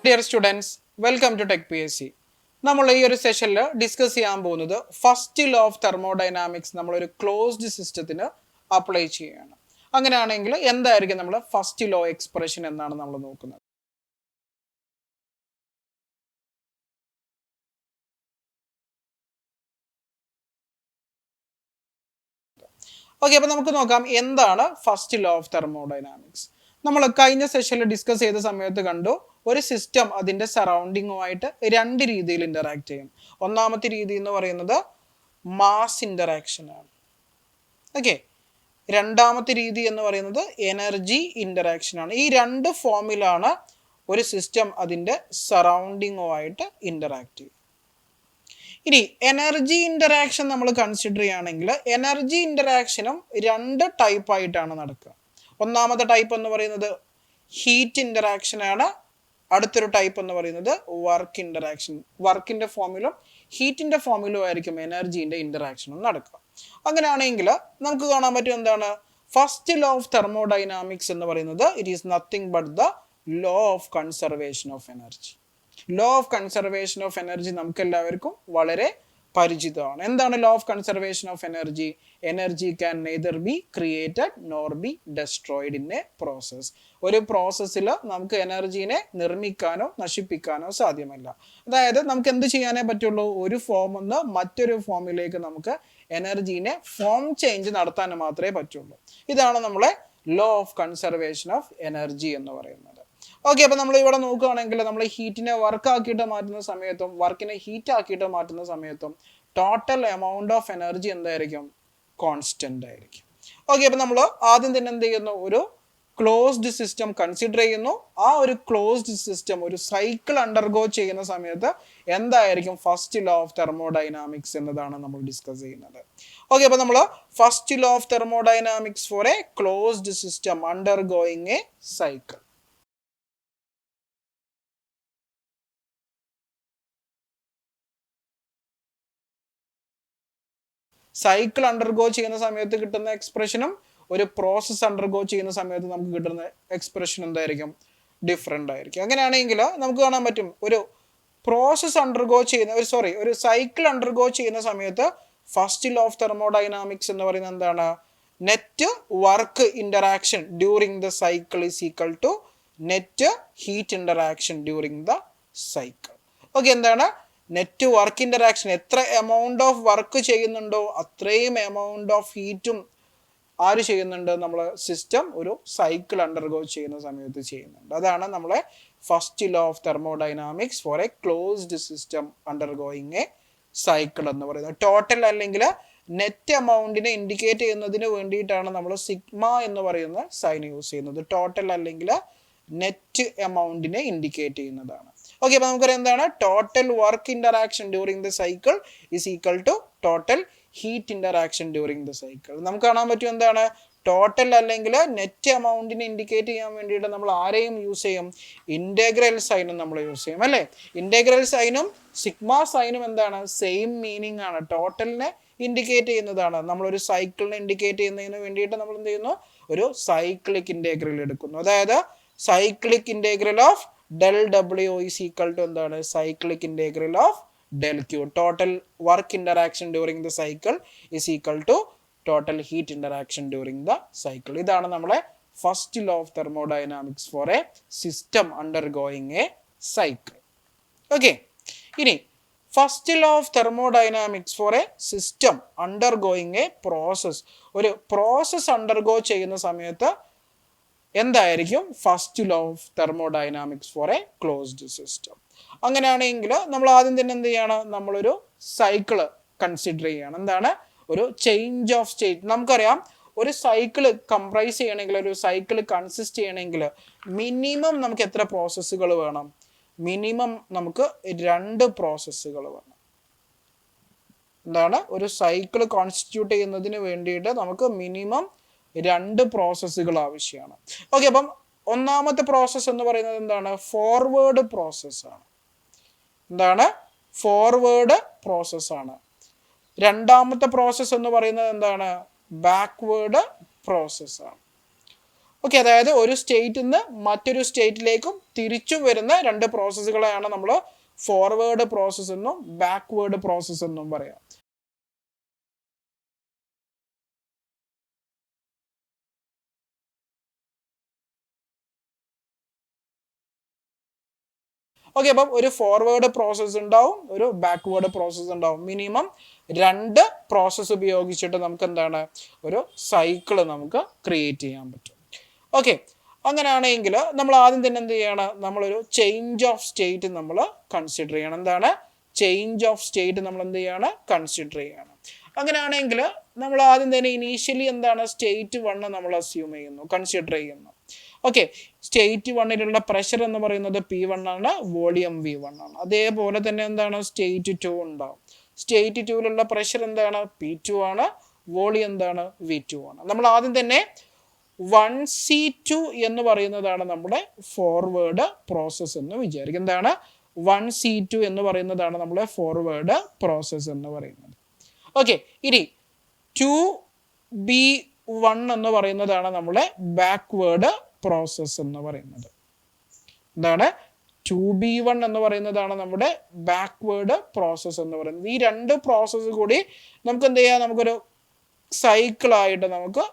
Dear students, welcome to TechPSC. നമ്മൾ ഈ ഒരു സെഷനിൽ ഡിസ്കസ് ചെയ്യാൻ പോകുന്നത് ഫസ്റ്റ് ലോ ഓഫ് തെർമോഡൈനാമിക്സ് നമ്മളൊരു ക്ലോസ്ഡ് സിസ്റ്റത്തിന് അപ്ലൈ ചെയ്യുകയാണ്. അങ്ങനെയാണെങ്കിൽ എന്തായിരിക്കും നമ്മൾ ഫസ്റ്റ് ലോ എക്സ്പ്രഷൻ എന്നാണ് നമ്മൾ നോക്കുന്നത്. ഓക്കെ, അപ്പോൾ നമുക്ക് നോക്കാം എന്താണ് ഫസ്റ്റ് ലോ ഓഫ് തെർമോഡൈനാമിക്സ്. നമ്മൾ കഴിഞ്ഞ സെഷനിൽ ഡിസ്കസ് ചെയ്ത സമയത്ത് കണ്ടു ഒരു സിസ്റ്റം അതിൻ്റെ സറൗണ്ടിങ്ങുമായിട്ട് രണ്ട് രീതിയിൽ ഇൻ്ററാക്ട് ചെയ്യും. ഒന്നാമത്തെ രീതി എന്ന് പറയുന്നത് മാസ് ഇൻ്ററാക്ഷൻ ആണ്. ഓക്കെ, രണ്ടാമത്തെ രീതി എന്ന് പറയുന്നത് എനർജി ഇൻ്ററാക്ഷൻ ആണ്. ഈ രണ്ട് ഫോമിലാണ് ഒരു സിസ്റ്റം അതിൻ്റെ സറൗണ്ടിങ്ങുമായിട്ട് ഇൻ്ററാക്ട് ചെയ്യും. ഇനി എനർജി ഇൻ്ററാക്ഷൻ നമ്മൾ കൺസിഡർ ചെയ്യുകയാണെങ്കിൽ എനർജി ഇൻ്ററാക്ഷനും രണ്ട് ടൈപ്പ് ആയിട്ടാണ് നടക്കുക. ഒന്നാമത്തെ ടൈപ്പ് എന്ന് പറയുന്നത് ഹീറ്റ് ഇൻ്ററാക്ഷൻ ആണ്. അടുത്തൊരു ടൈപ്പ് എന്ന് പറയുന്നത് വർക്ക് ഇൻ്ററാക്ഷൻ. വർക്കിൻ്റെ ഫോമിലും ഹീറ്റിൻ്റെ ഫോമിലും ആയിരിക്കും എനർജീൻ്റെ ഇൻ്ററാക്ഷനും നടക്കുക. അങ്ങനെയാണെങ്കിൽ നമുക്ക് കാണാൻ പറ്റും എന്താണ് ഫസ്റ്റ് ലോ ഓഫ് തെർമോഡൈനാമിക്സ് എന്ന് പറയുന്നത് it is nothing but the law of conservation of energy. Law of conservation of energy നമുക്ക് എല്ലാവർക്കും വളരെ പരിചിതമാണ്. എന്താണ് law of conservation of energy? Energy can neither be created nor B destroyed in A process. ഒരു പ്രോസസ്സിൽ നമുക്ക് എനർജീനെ നിർമ്മിക്കാനോ നശിപ്പിക്കാനോ സാധ്യമല്ല. അതായത് നമുക്ക് എന്ത് ചെയ്യാനേ പറ്റുള്ളൂ? ഒരു ഫോമിൽ നിന്ന് മറ്റൊരു ഫോമിലേക്ക് നമുക്ക് എനർജീനെ ഫോം ചേഞ്ച് നടത്താൻ മാത്രമേ പറ്റുള്ളൂ. ഇതാണ് നമ്മളെ law of conservation of energy എന്ന് പറയുന്നത്. ഓക്കെ, അപ്പോൾ നമ്മൾ ഇവിടെ നോക്കുകയാണെങ്കിൽ നമ്മൾ ഹീറ്റിനെ വർക്ക് ആക്കിയിട്ട് മാറ്റുന്ന സമയത്തും വർക്കിനെ ഹീറ്റ് ആക്കിയിട്ട് മാറ്റുന്ന സമയത്തും ടോട്ടൽ എമൗണ്ട് ഓഫ് എനർജി എന്തായിരിക്കും? കോൺസ്റ്റന്റ് ആയിരിക്കും. ഓക്കെ, അപ്പോൾ നമ്മൾ ആദ്യം തന്നെ എന്ത് ചെയ്യുന്നു? ഒരു ക്ലോസ്ഡ് സിസ്റ്റം കൺസിഡർ ചെയ്യുന്നു. ആ ഒരു ക്ലോസ്ഡ് സിസ്റ്റം ഒരു സൈക്കിൾ അണ്ടർഗോ ചെയ്യുന്ന സമയത്ത് എന്തായിരിക്കും ഫസ്റ്റ് ലോ ഓഫ് തെർമോഡൈനാമിക്സ് എന്നതാണ് നമ്മൾ ഡിസ്കസ് ചെയ്യുന്നത്. ഓക്കെ, അപ്പോൾ നമ്മൾ first law of thermodynamics for a closed system undergoing a cycle. Cycle undergo ചെയ്യുന്ന സമയത്ത് കിട്ടുന്ന എക്സ്പ്രഷനും ഒരു പ്രോസസ് അണ്ടർഗോ ചെയ്യുന്ന സമയത്ത് നമുക്ക് കിട്ടുന്ന എക്സ്പ്രഷൻ എന്തായിരിക്കും? ഡിഫറെൻ്റ് ആയിരിക്കും. അങ്ങനെയാണെങ്കിൽ നമുക്ക് കാണാൻ പറ്റും ഒരു പ്രോസസ് അണ്ടർഗോ ചെയ്യുന്ന ഒരു സൈക്കിൾ അണ്ടർഗോ ചെയ്യുന്ന സമയത്ത് ഫസ്റ്റ് ലോ ഓഫ് തെർമോഡൈനാമിക്സ് എന്ന് പറയുന്നത് എന്താണ്? Net work interaction during the cycle is equal to net heat interaction during the cycle. Okay, എന്താണ് നെറ്റ് വർക്ക് ഇൻ്ററാക്ഷൻ? എത്ര എമൗണ്ട് ഓഫ് വർക്ക് ചെയ്യുന്നുണ്ടോ അത്രയും എമൗണ്ട് ഓഫ് ഹീറ്റും ആര് ചെയ്യുന്നുണ്ട്? നമ്മളെ സിസ്റ്റം ഒരു സൈക്കിൾ അണ്ടർഗോ ചെയ്യുന്ന സമയത്ത് ചെയ്യുന്നുണ്ട്. അതാണ് നമ്മളെ first law of thermodynamics for a closed system undergoing a cycle എന്ന് പറയുന്നത്. ടോട്ടൽ അല്ലെങ്കിൽ നെറ്റ് എമൗണ്ടിനെ ഇൻഡിക്കേറ്റ് ചെയ്യുന്നതിന് വേണ്ടിയിട്ടാണ് നമ്മൾ സിഗ്മ എന്ന് പറയുന്ന സൈൻ യൂസ് ചെയ്യുന്നത്. ടോട്ടൽ അല്ലെങ്കിൽ നെറ്റ് എമൗണ്ടിനെ ഇൻഡിക്കേറ്റ് ചെയ്യുന്നതാണ്. ഓക്കെ, അപ്പോൾ നമുക്കറിയാം എന്താണ് total work interaction during the cycle is equal to total heat interaction during the cycle. നമുക്ക് കാണാൻ പറ്റും എന്താണ് ടോട്ടൽ അല്ലെങ്കിൽ നെറ്റ് എമൗണ്ടിനെ ഇൻഡിക്കേറ്റ് ചെയ്യാൻ വേണ്ടിയിട്ട് നമ്മൾ ആരെയും യൂസ് ചെയ്യും? ഇൻ്റഗ്രൽ സൈനും നമ്മൾ യൂസ് ചെയ്യും അല്ലേ? ഇൻ്റഗ്രൽ സൈനും സിഗ്മ സൈനും എന്താണ്? സെയിം മീനിങ് ആണ്. ടോട്ടലിനെ ഇൻഡിക്കേറ്റ് ചെയ്യുന്നതാണ്. നമ്മളൊരു സൈക്കിളിനെ ഇൻഡിക്കേറ്റ് ചെയ്യുന്നതിന് വേണ്ടിയിട്ട് നമ്മൾ എന്ത് ചെയ്യുന്നു? ഒരു സൈക്ലിക് ഇൻ്റഗ്രൽ എടുക്കുന്നു. അതായത് cyclic integral of del W is equal to എന്താണ്? Cyclic integral of del Q. Total work interaction during the cycle is equal to total heat interaction during the cycle. ഇതാണ് നമ്മളെ first law of thermodynamics for a system undergoing a cycle. Okay, ഇനി first law of thermodynamics for a system undergoing a process. ഒരു process undergo ചെയ്യുന്ന സമയത്ത് എന്തായിരിക്കും first law of thermodynamics for a closed system? അങ്ങനെയാണെങ്കിൽ നമ്മൾ ആദ്യം തന്നെ എന്ത് ചെയ്യണം? നമ്മളൊരു സൈക്കിള് കൺസിഡർ ചെയ്യണം. എന്താണ്? ഒരു ചേഞ്ച് ഓഫ് സ്റ്റേറ്റ്. നമുക്കറിയാം ഒരു സൈക്കിള് കംപ്രൈസ് ചെയ്യണമെങ്കിൽ, ഒരു സൈക്കിള് കൺസിസ്റ്റ് ചെയ്യണമെങ്കിൽ മിനിമം നമുക്ക് എത്ര പ്രോസസ്സുകൾ വേണം? മിനിമം നമുക്ക് 2 പ്രോസസ്സുകൾ വേണം. എന്താണ്? ഒരു സൈക്കിൾ കോൺസ്റ്റിറ്റ്യൂട്ട് ചെയ്യുന്നതിന് വേണ്ടിയിട്ട് നമുക്ക് മിനിമം 2 പ്രോസസ്സുകൾ ആവശ്യമാണ്. ഓക്കെ, അപ്പം ഒന്നാമത്തെ പ്രോസസ്സ് എന്ന് പറയുന്നത് എന്താണ്? ഫോർവേഡ് പ്രോസസ്സാണ്. എന്താണ്? ഫോർവേഡ് പ്രോസസ്സാണ്. രണ്ടാമത്തെ പ്രോസസ്സ് എന്ന് പറയുന്നത് എന്താണ്? ബാക്ക്വേർഡ് പ്രോസസ്സാണ്. ഓക്കെ, അതായത് ഒരു സ്റ്റേറ്റിൽ നിന്ന് മറ്റൊരു സ്റ്റേറ്റിലേക്കും തിരിച്ചും വരുന്ന രണ്ട് പ്രോസസ്സുകളെയാണ് നമ്മൾ ഫോർവേഡ് പ്രോസസ്സ് എന്നും ബാക്ക്വേർഡ് പ്രോസസ്സ് എന്നും പറയാം. ഓക്കെ, അപ്പം ഒരു ഫോർവേഡ് പ്രോസസ്സ് ഉണ്ടാവും, ഒരു ബാക്ക്വേർഡ് പ്രോസസ്സ് ഉണ്ടാവും. മിനിമം രണ്ട് പ്രോസസ്സ് ഉപയോഗിച്ചിട്ട് നമുക്ക് എന്താണ് ഒരു സൈക്കിള് നമുക്ക് ക്രിയേറ്റ് ചെയ്യാൻ പറ്റും. ഓക്കെ, അങ്ങനെയാണെങ്കിൽ നമ്മൾ ആദ്യം തന്നെ എന്ത് ചെയ്യണം, നമ്മളൊരു ചേഞ്ച് ഓഫ് സ്റ്റേറ്റ് നമ്മൾ കൺസിഡർ ചെയ്യണം. എന്താണ് ചേഞ്ച് ഓഫ് സ്റ്റേറ്റ് നമ്മൾ എന്ത് ചെയ്യണം, കൺസിഡർ ചെയ്യണം. അങ്ങനെയാണെങ്കിൽ നമ്മൾ ആദ്യം തന്നെ ഇനീഷ്യലി എന്താണ് സ്റ്റേറ്റ് 1 നമ്മൾ അസ്യൂം ചെയ്യുന്നു, കൺസിഡർ ചെയ്യുന്നു. ഓക്കെ, സ്റ്റേറ്റ് 1ലുള്ള പ്രഷർ എന്ന് പറയുന്നത് P1 ആണ്, വോളിയം V1 ആണ്. അതേപോലെ തന്നെ എന്താണ് സ്റ്റേറ്റ് 2 ഉണ്ടാവും. സ്റ്റേറ്റ് 2ലുള്ള പ്രഷർ എന്താണ് P2 ആണ്, വോളിയം എന്താണ് V2 ആണ്. നമ്മൾ ആദ്യം തന്നെ 1C2 എന്ന് പറയുന്നതാണ് നമ്മുടെ ഫോർവേഡ് പ്രോസസ്സ് എന്ന് വിചാരിക്കും. എന്താണ് 1C2 എന്ന് പറയുന്നതാണ് നമ്മുടെ ഫോർവേഡ് പ്രോസസ്സ് എന്ന് പറയുന്നത്. ഓക്കെ, ഇനി 2B1 എന്ന് പറയുന്നതാണ് നമ്മുടെ ബാക്ക്വേർഡ് പ്രോസസ്സ് എന്ന് പറയുന്നത്. എന്താണ് 2B1 എന്ന് പറയുന്നതാണ് നമ്മുടെ ബാക്ക്വേർഡ് പ്രോസസ്സ് എന്ന് പറയുന്നത്. ഈ രണ്ട് പ്രോസസ്സ് കൂടി നമുക്ക് എന്ത് ചെയ്യാം, നമുക്കൊരു സൈക്കിളായിട്ട് നമുക്ക്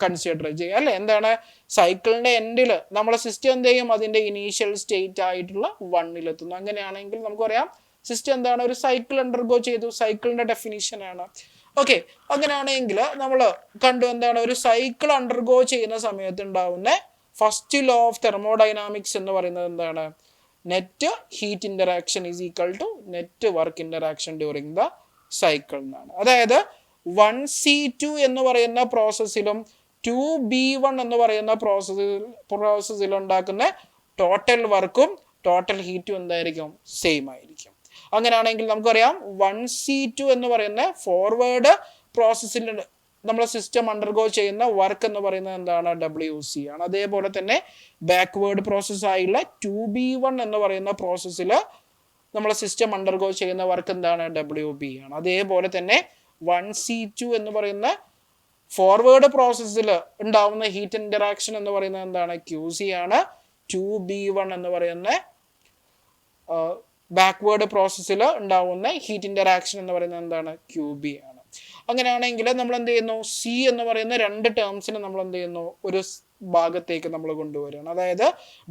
കൺസിഡർ ചെയ്യാം അല്ലെ. എന്താണ് സൈക്കിളിന്റെ എൻഡിൽ നമ്മളെ സിസ്റ്റം എന്ത് ചെയ്യും, അതിന്റെ ഇനീഷ്യൽ സ്റ്റേറ്റ് ആയിട്ടുള്ള 1-ലെത്തുന്നു. അങ്ങനെയാണെങ്കിൽ നമുക്ക് പറയാം സിസ്റ്റം എന്താണ് ഒരു സൈക്കിൾ അണ്ടർഗോ ചെയ്തു. സൈക്കിളിന്റെ ഡെഫിനിഷൻ ആണ്. ഓക്കെ, അങ്ങനെയാണെങ്കിൽ നമ്മൾ കണ്ടു എന്താണ് ഒരു സൈക്കിൾ അണ്ടർഗോ ചെയ്യുന്ന സമയത്ത് ഉണ്ടാവുന്ന ഫസ്റ്റ് ലോ ഓഫ് തെർമോഡൈനാമിക്സ് എന്ന് പറയുന്നത് എന്താണ്, net heat interaction is equal to net work interaction during the cycle എന്നാണ്. അതായത് 1C2 എന്ന് പറയുന്ന പ്രോസസ്സിലും 2B1 എന്ന് പറയുന്ന പ്രോസസ്സിൽ ഉണ്ടാക്കുന്ന ടോട്ടൽ വർക്കും ടോട്ടൽ ഹീറ്റും എന്തായിരിക്കും, സെയിം ആയിരിക്കും. അങ്ങനെയാണെങ്കിൽ നമുക്കറിയാം 1C2 എന്ന് പറയുന്ന ഫോർവേഡ് പ്രോസസ്സിൽ നമ്മളെ സിസ്റ്റം അണ്ടർഗോ ചെയ്യുന്ന വർക്ക് എന്ന് പറയുന്നത് എന്താണ്, WC ആണ്. അതേപോലെ തന്നെ ബാക്ക്വേർഡ് പ്രോസസ്സായുള്ള 2B1 എന്ന് പറയുന്ന പ്രോസസ്സിൽ നമ്മളെ സിസ്റ്റം അണ്ടർഗോ ചെയ്യുന്ന വർക്ക് എന്താണ്, WB ആണ്. അതേപോലെ തന്നെ 1C2 എന്ന് പറയുന്ന ഫോർവേഡ് പ്രോസസ്സിൽ ഉണ്ടാവുന്ന ഹീറ്റ് ഇന്ററാക്ഷൻ എന്ന് പറയുന്നത് എന്താണ്, QC ആണ്. 2B1 എന്ന് പറയുന്ന ബാക്ക്വേർഡ് പ്രോസസ്സിൽ ഉണ്ടാവുന്ന ഹീറ്റ് ഇന്ററാക്ഷൻ എന്ന് പറയുന്നത് എന്താണ്, QB ആണ്. അങ്ങനെയാണെങ്കിൽ നമ്മൾ എന്ത് ചെയ്യുന്നു, C എന്ന് പറയുന്ന രണ്ട് ടേംസിന് നമ്മൾ എന്ത് ചെയ്യുന്നു, ഒരു ഭാഗത്തേക്ക് നമ്മൾ കൊണ്ടുവരികയാണ്. അതായത്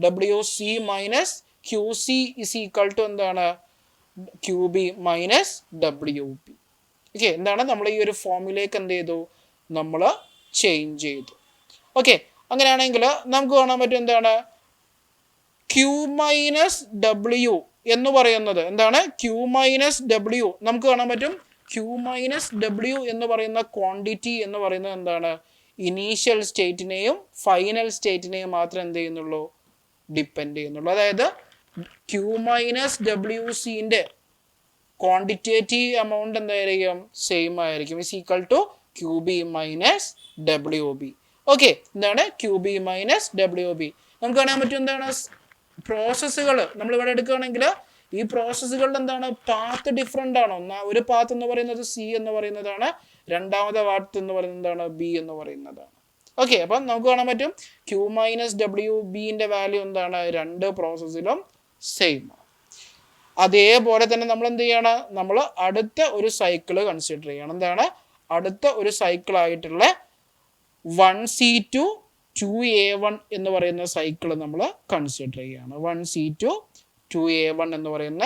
WC minus QC is equal to എന്താണ്, QB മൈനസ് WB. ഓക്കെ, എന്താണ് നമ്മൾ ഈ ഒരു ഫോമിലേക്ക് എന്ത് ചെയ്തു, നമ്മൾ ചേഞ്ച് ചെയ്തു. ഓക്കെ, അങ്ങനെയാണെങ്കിൽ നമുക്ക് കാണാൻ പറ്റും എന്താണ് Q മൈനസ് W എന്ന് പറയുന്നത് എന്താണ്, Q മൈനസ് W നമുക്ക് കാണാൻ പറ്റും. Q മൈനസ് W എന്ന് പറയുന്ന ക്വാണ്ടിറ്റി എന്ന് പറയുന്നത് എന്താണ്, ഇനീഷ്യൽ സ്റ്റേറ്റിനെയും ഫൈനൽ സ്റ്റേറ്റിനെയും മാത്രം എന്ത് ചെയ്യുന്നുള്ളൂ, ഡിപ്പെൻഡ് ചെയ്യുന്നുള്ളൂ. അതായത് Q മൈനസ് WCന്റെ ക്വാണ്ടിറ്റേറ്റീവ് എമൗണ്ട് എന്തായിരിക്കും, സെയിം ആയിരിക്കും, is equal to QB minus WB. Okay, എന്താണ് QB മൈനസ് WB. നമുക്ക് കാണാൻ പറ്റും എന്താണ് പ്രോസസ്സുകൾ നമ്മൾ ഇവിടെ എടുക്കുകയാണെങ്കിൽ ഈ പ്രോസസ്സുകളുടെ എന്താണ് പാത്ത് ഡിഫറെൻ്റ് ആണ്. ഒരു പാത്ത് എന്ന് പറയുന്നത് C എന്ന് പറയുന്നതാണ്, രണ്ടാമത്തെ പാത്ത് എന്ന് പറയുന്നത് എന്താണ്, B എന്ന് പറയുന്നതാണ്. ഓക്കെ, അപ്പം നമുക്ക് കാണാൻ പറ്റും Q മൈനസ് WBന്റെ വാല്യൂ എന്താണ്, രണ്ട് പ്രോസസ്സിലും സെയിം ആണ്. അതേപോലെ തന്നെ നമ്മൾ എന്ത് ചെയ്യണം, നമ്മൾ അടുത്ത ഒരു സൈക്കിള് കൺസിഡർ ചെയ്യണം. എന്താണ് അടുത്ത ഒരു സൈക്കിൾ ആയിട്ടുള്ള 1C2 2A1 എന്ന് പറയുന്ന സൈക്കിൾ നമ്മൾ കൺസിഡർ ചെയ്യാണ്. 1C2 2A1 എന്ന് പറയുന്ന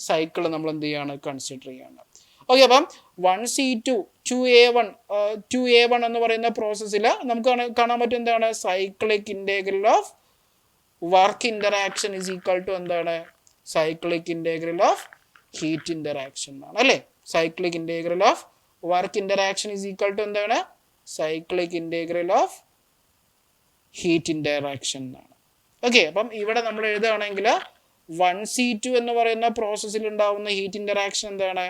സൈക്കിൾ നമ്മൾ എന്ത് ചെയ്യാണ്, കൺസിഡർ ചെയ്യാണ്. ഓക്കെ, അപ്പം 1C2 2A1 എന്ന് പറയുന്ന പ്രോസസ്സിൽ നമുക്ക് കാണാൻ പറ്റും എന്താണ്, cyclic integral of work interaction is equal to എന്താണ്, cyclic integral of heat interaction ആണ് അല്ലേ. Cyclic integral of work interaction is equal to എന്താണ്, cyclic integral of heat interaction ആണ്. ഓക്കെ, അപ്പം ഇവിടെ നമ്മൾ എഴുതുകയാണെങ്കിൽ 1C2 എന്ന് പറയുന്ന പ്രോസസ്സിൽ ഉണ്ടാവുന്ന ഹീറ്റ് ഇന്ററാക്ഷൻ എന്താണ്,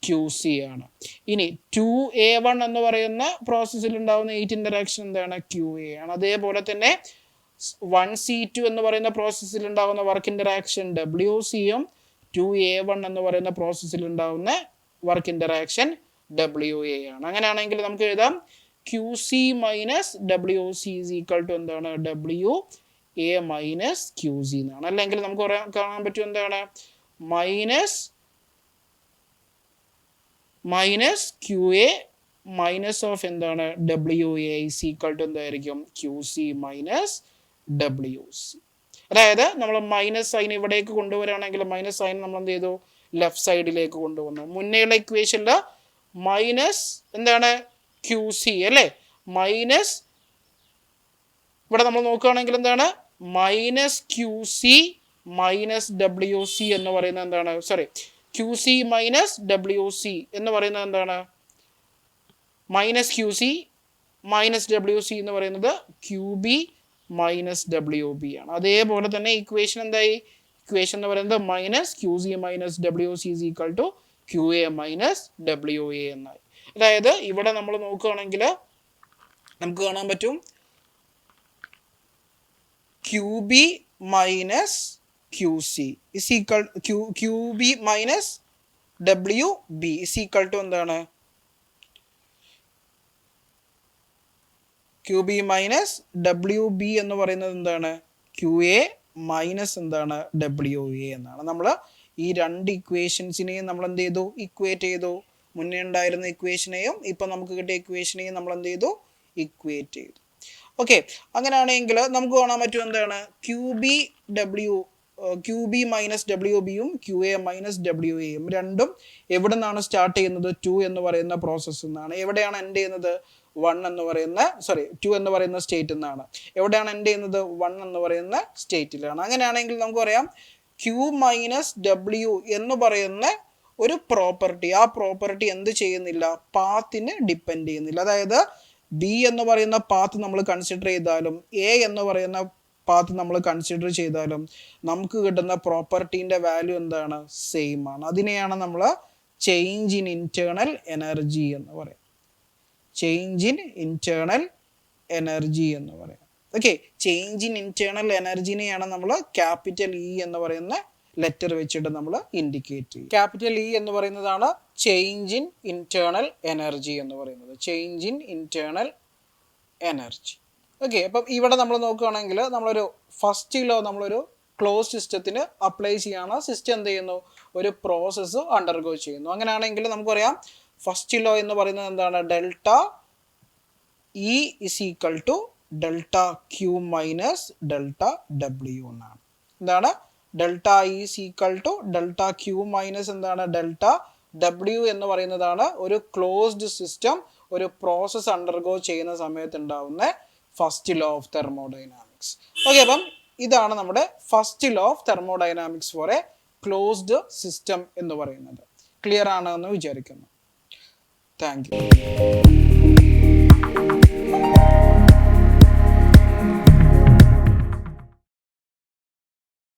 QC ആണ്. ഇനി 2A1 എന്ന് പറയുന്ന പ്രോസസ്സിൽ ഉണ്ടാവുന്ന ഹീറ്റ് ഇന്ററാക്ഷൻ എന്താണ്, QA ആണ്. അതേപോലെ തന്നെ 1C2 എന്ന് പറയുന്ന പ്രോസസ്സിൽ ഉണ്ടാകുന്ന വർക്ക് ഇന്ററാക്ഷൻ WCയും 2A1 എന്ന് പറയുന്ന പ്രോസസ്സിൽ ഉണ്ടാകുന്ന വർക്ക് ഇന്ററാക്ഷൻ WA ആണ്. അങ്ങനെയാണെങ്കിൽ നമുക്ക് എഴുതാം Q C minus W C is equal to എന്താണ് W A minus Q C എന്നാണ്. അല്ലെങ്കിൽ നമുക്ക് കാണാൻ പറ്റും എന്താണ് minus Q A minus of എന്താണ് W A is equal to എന്തായിരിക്കും Q C minus W C. അതായത് നമ്മൾ മൈനസ് സൈൻ ഇവിടേക്ക് കൊണ്ടുവരികയാണെങ്കിൽ മൈനസ് സൈൻ നമ്മൾ എന്ത് ചെയ്തു ലെഫ്റ്റ് സൈഡിലേക്ക് കൊണ്ടുവന്നു. മുന്നേയുള്ള ഇക്വേഷനിൽ മൈനസ് എന്താണ് ക്യു സി അല്ലേ, മൈനസ് ഇവിടെ നമ്മൾ നോക്കുകയാണെങ്കിൽ എന്താണ് minus Q C minus W C എന്ന് പറയുന്നത് എന്താണ് Q C minus W C എന്ന് പറയുന്നത് എന്താണ് minus Q C minus W C എന്ന് പറയുന്നത് Q B minus W B ആണ്. അതേപോലെ തന്നെ ഇക്വേഷൻ എന്തായി, ഇക്വേഷൻ എന്ന് പറയുന്നത് minus Q C minus W C is equal to Q A minus W A എന്നായി. അതായത് ഇവിടെ നമ്മൾ നോക്കുകയാണെങ്കിൽ നമുക്ക് കാണാൻ പറ്റും Q B minus Q C is equal Q B minus W B is equal to എന്താണ് Q B minus W B എന്ന് പറയുന്നത് എന്താണ് ക്യു എ മൈനസ് എന്താണ് ഡബ്ല്യു എ എന്നാണ്. നമ്മൾ ഈ രണ്ട് ഇക്വേഷൻസിനെയും നമ്മൾ എന്ത് ചെയ്തു ഇക്വേറ്റ് ചെയ്തു. മുന്നേ ഉണ്ടായിരുന്ന ഇക്വേഷനെയും ഇപ്പം നമുക്ക് കിട്ടിയ ഇക്വേഷനെയും നമ്മൾ എന്ത് ചെയ്തു ഇക്വേറ്റ് ചെയ്തു. ഓക്കെ, അങ്ങനെയാണെങ്കിൽ നമുക്ക് കാണാൻ പറ്റും എന്താണ് ക്യു ബി മൈനസ് ഡബ്ല്യു ബിയും ക്യു എ മൈനസ് ഡബ്ല്യു എയും രണ്ടും എവിടെ നിന്നാണ് സ്റ്റാർട്ട് ചെയ്യുന്നത് 2 എന്ന് പറയുന്ന പ്രോസസ്സിൽ നിന്നാണ്. എവിടെയാണ് എൻഡ് ചെയ്യുന്നത് 2 എന്ന് പറയുന്ന സ്റ്റേറ്റിൽ നിന്നാണ്. എവിടെയാണ് എൻഡ് ചെയ്യുന്നത് 1 എന്ന് പറയുന്ന സ്റ്റേറ്റിലാണ്. അങ്ങനെയാണെങ്കിൽ നമുക്ക് പറയാം ക്യു മൈനസ് ഡബ്ല്യു എന്ന് പറയുന്ന ഒരു പ്രോപ്പർട്ടി, ആ പ്രോപ്പർട്ടി എന്ത് ചെയ്യുന്നില്ല പാത്തിനെ ഡിപ്പെൻഡ് ചെയ്യുന്നില്ല. അതായത് ബി എന്ന് പറയുന്ന പാത്ത് നമ്മൾ കൺസിഡർ ചെയ്താലും എ എന്ന് പറയുന്ന പാത്ത് നമ്മൾ കൺസിഡർ ചെയ്താലും നമുക്ക് കിട്ടുന്ന പ്രോപ്പർട്ടീൻ്റെ വാല്യൂ എന്താണ് സെയിം ആണ്. അതിനെയാണ് നമ്മൾ ചേഞ്ച് ഇൻ ഇന്റേണൽ എനർജി എന്ന് പറയാം. ചേഞ്ച് ഇൻ ഇന്റേണൽ എനർജി എന്ന് പറയാം. ഓക്കെ, ചേഞ്ച് ഇൻ ഇന്റേണൽ എനർജിനെയാണ് നമ്മൾ ക്യാപിറ്റൽ ഇ എന്ന് പറയുന്ന ലെറ്റർ വെച്ചിട്ട് നമ്മൾ ഇൻഡിക്കേറ്റ് ചെയ്യും. ക്യാപിറ്റൽ ഇ എന്ന് പറയുന്നതാണ് ചേഞ്ച് ഇൻ ഇന്റേണൽ എനർജി എന്ന് പറയുന്നത്. Change in internal energy. Okay, അപ്പം ഇവിടെ നമ്മൾ നോക്കുകയാണെങ്കിൽ നമ്മളൊരു ഫസ്റ്റ് ലോ നമ്മളൊരു ക്ലോസ് സിസ്റ്റത്തിന് അപ്ലൈ ചെയ്യാണ്. സിസ്റ്റം എന്ത് ചെയ്യുന്നു ഒരു പ്രോസസ്സ് അണ്ടർഗോ ചെയ്യുന്നു. അങ്ങനെയാണെങ്കിൽ നമുക്കറിയാം ഫസ്റ്റ് ലോ എന്ന് പറയുന്നത് എന്താണ് delta E is equal to delta Q minus delta W എന്നാണ്. എന്താണ് delta E is equal to delta Q minus എന്താണ് ഡെൽറ്റ ഡബ്ല്യു എന്ന് പറയുന്നതാണ് ഒരു ക്ലോസ്ഡ് സിസ്റ്റം ഒരു പ്രോസസ്സ് അണ്ടർഗോ ചെയ്യുന്ന സമയത്ത് ഉണ്ടാവുന്ന first law of thermodynamics. Okay, അപ്പം ഇതാണ് നമ്മുടെ first law of thermodynamics for a closed system എന്ന് പറയുന്നത്. ക്ലിയർ ആണെന്ന് വിചാരിക്കുന്നു. Thank U.